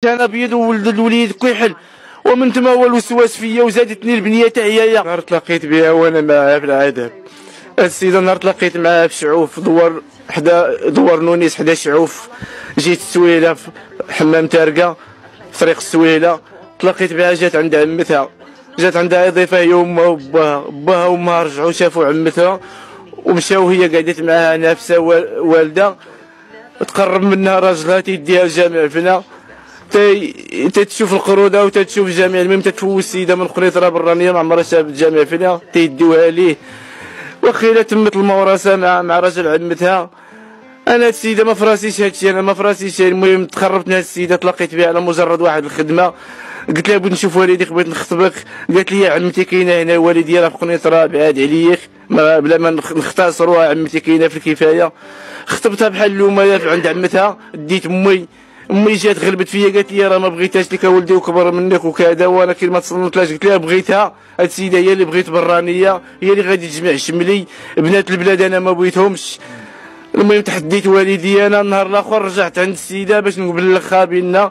انا بيض وولد الوليد كيحل، ومن تما هو الوسواس فيا وزادتني البنيه تاع هي. نهار تلاقيت بها وانا معاها في العذاب، السيده نهار تلاقيت معاها في شعوف دوار حدا دوار نونيس حدا شعوف، جيت السويله في حمام تارقه في طريق السويله، تلاقيت بها جات عند عمتها، جات عندها ضيفه هي وامها وباها، باها وامها رجعوا شافوا عمتها ومشاو، هي قعدت معاها نافسه والده، تقرب منها راجلها تيديها الجامع فينا تتشوف القروده وتتشوف الجامع، المهم تتفوز السيده من قنيطره برانيه ما عمرها شافت الجامع فينا تيديوها ليه، وخيلا تمت المورثه مع راجل عمتها. انا السيده ما فراسيش هادشي، انا ما فراسيش. المهم تقربت من هاد السيده تلاقيت بها على مجرد واحد الخدمه، قلت لها بغيت نشوف والديك بغيت نخطبك، قالت لي عمتي كاينه هنا، والدي راه في قنيطره بعاد عليك بلا ما نختصروها، عمتي كاينه في الكفايه. خطبتها بحال اللومه عند عمتها، ديت امي جات غلبت فيا قالت لي راه ما بغيتهاش لك ولدي وكبر منك وكذا، وانا كي ما تصنتلاش قلت لها بغيتها. هاد السيده هي اللي بغيت برانيه، هي اللي غادي تجمع شملي بنات البلاد، انا ما بغيتهمش. المهم تحديت والدي، انا النهار الاخر رجعت عند السيده باش نبلغها بان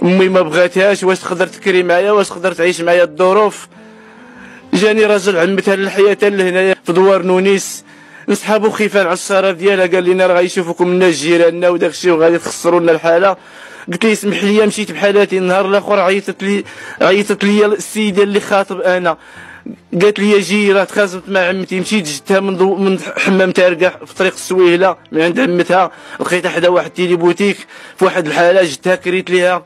امي ما بغاتهاش، واش تقدر تكري معايا، واش تقدر تعيش معايا الظروف. جاني راجل عمتها للحياه لهنايا في دوار نونيس، نصحابو خيفان على الشرف ديالها، قال لنا راه غيشوفوكم الناس جيراننا وداك الشيء وغادي تخسروا لنا الحاله. قلت لي اسمح لي، مشيت بحالاتي. النهار الاخر عيطت لي السيده اللي خاطب انا، قالت لي جي راه تخاصمت مع عمتي. مشيت جدتها من حمام تارقه في طريق السويله من عند عمتها، لقيتها حدا واحد تيلي بوتيك في واحد الحاله، جدتها كريت ليها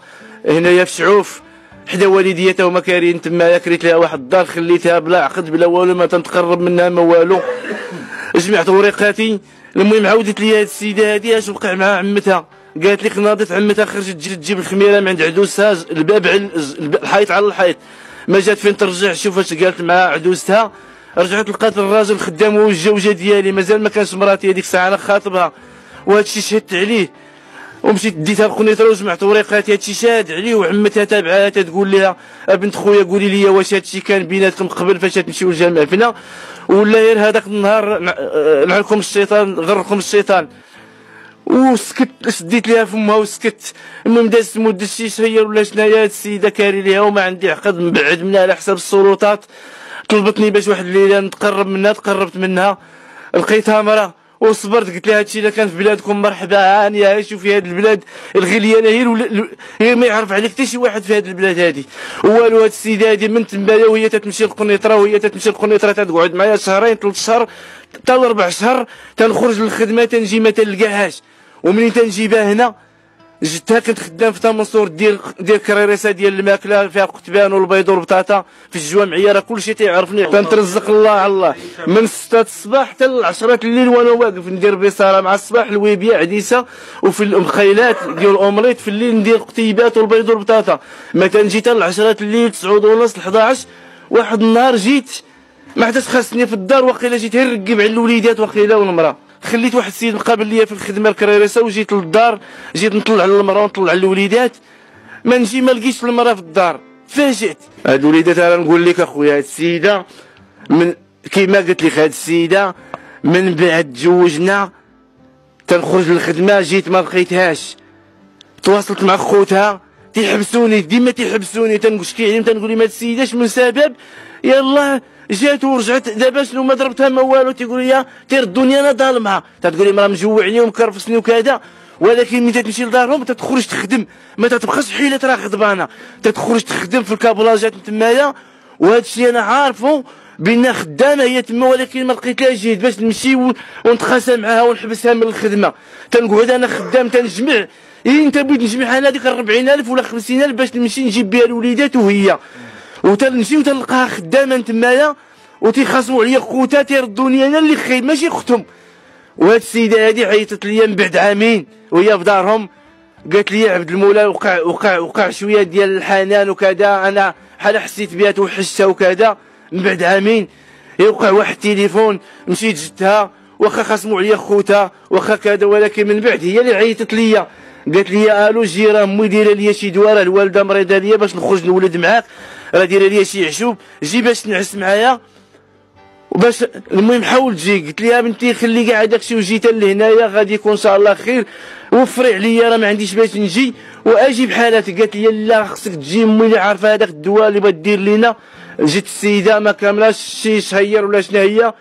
هنايا في شعوف حدا والديتها وما كارين تمايا، كريت لها واحد الدار خليتها بلا عقد بلا والو، ما تنتقرب منها ما والو، جمعت وريقاتي. المهم عاودت لي هاد السيده هادي اش وقع مع عمتها، قالت لي ناضت عمتها خرجت تجيب الخميره من عند عدوسها، الباب على الحيط على الحيط، ما جات فين ترجع. شوف اش قالت مع عدوستها، رجعت لقات الراجل خدام هو الجوجه ديالي، مازال ما كانش مراتي هذيك الساعه انا خاطبها، وهادشي شهدت عليه. ومشيت ديتها لقنيطره وجمعت وريقاتي، هادشي شاهد عليه. وعمتها تابعها تقول لها بنت خويا قولي لي واش هادشي كان بيناتكم قبل فاش تمشيو للجامع فينا، ولا غير هذاك النهار لعنكم الشيطان غركم الشيطان. وسكت، سديت ليها فمها وسكت. المهم دازت مده شي شهر ولا شنايا، هاد السيده كاري ليها وما عندي عقد، مبعد منها على حساب السلطات. طلبتني باش واحد الليله نتقرب منها، تقربت منها لقيتها مراه وصبرت. قلت لها هادشي الا كان في بلادكم مرحبا، هانيه شوفي هاد البلاد الغليانه هي ما يعرف عليك حتى شي واحد في هاد البلاد هادي والو. هاد السيده هادي من تمايا وهي تتمشي للقنيطره، وهي تتمشي للقنيطره تقعد معايا شهرين 3 شهور حتى 4 شهور، تنخرج للخدمه تنجي ما تلقاهاش. ومنين تنجيبها هنا جدتها كنت خدام في تمنصور ديال كريريسه ديال الماكله فيها قتبان والبيض والبطاطا في الجوامعيه، راه كلشي تيعرفني. تنترزق الله على الله من 6 الصباح حتى 10 الليل وانا واقف ندير بصاله مع الصباح الويبيه عديسه، وفي المخيلات ديال الاومليت في الليل ندير قتيبات والبيض والبطاطا. ما تنجي حتى 10 الليل 9 ونص 11. واحد النهار جيت ما حداش خاصني في الدار، واقيلا جيت غير نرقب على الوليدات واقيلا والمراه. خليت واحد السيد مقابل ليا في الخدمه الكريريسه وجيت للدار، جيت نطلع على المراه ونطلع على الوليدات، ما نجي ما لقيتش المراه في الدار. فاجئت هاد الوليدات. انا نقول لك اخويا هاد السيده من كيما قلت لك، هاد السيده من بعد تزوجنا تنخرج للخدمه جيت ما لقيتهاش، تواصلت مع خوتها تيحبسوني، ديما تيحبسوني، تنشكي عليهم تنقول لهم هاد السيده اش من سبب، يلاه جات ورجعت دابا شنو ما ضربتها ما والو. تيقول لي تيردوني انا ظالمها، تتقول لي مرا مجوعني ومكرفسني وكذا. ولكن ملي تمشي لدارهم تتخرج تخدم، ما تتبقاش حيله راه غضبانه، تتخرج تخدم في الكابلاجات تمايا. وهذا الشيء انا عارفه بان خدامه هي تما، ولكن ما لقيتلاش جهد باش نمشي ونتخاصم معاها ونحبسها من الخدمه. تنقعد انا خدام تنجمع، انت بغيت نجمع انا ديك 40,000 ولا 50,000 باش نمشي نجيب بها الوليدات وهي، وتنمشي وتلقاها خدامه تمايا وتيخاصموا عليا خوتها تيردوني انا اللي خايب ماشي اختهم. وهاد السيده هادي عيطت ليا من بعد عامين وهي في دارهم، قالت لي عبد المولى وقع شويه ديال الحنان وكذا، انا بحال حسيت بها توحشتها وكذا. من بعد عامين يوقع واحد التليفون، مشيت جدتها واخا خاصموا عليا خوتها واخا كذا، ولكن من بعد هي اللي عيطت ليا قالت لي الو جي راه امي دايره ليا شي دواره، الوالده مريضه ليا باش نخرج نولد معاك، راه دايره ليا شي عشوب، جي باش تنعس معايا. باش المهم حاول تجي. قلت لها بنتي خلي كاع داكشي وجيت لهنايا غادي يكون ان شاء الله خير، وفري عليا راه ما عنديش باش نجي واجي بحالاتك. قالت لي لا خصك تجي امي اللي عارفه هذاك الدواء اللي بغات دير لينا. جيت السيده ما كاملاش شي شهير ولا شنو هي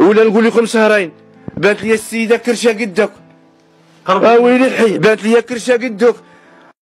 ولا نقول لكم شهرين، بانت لي السيده كرشه قدك ويلي الحي، بانت لي كرشه قدك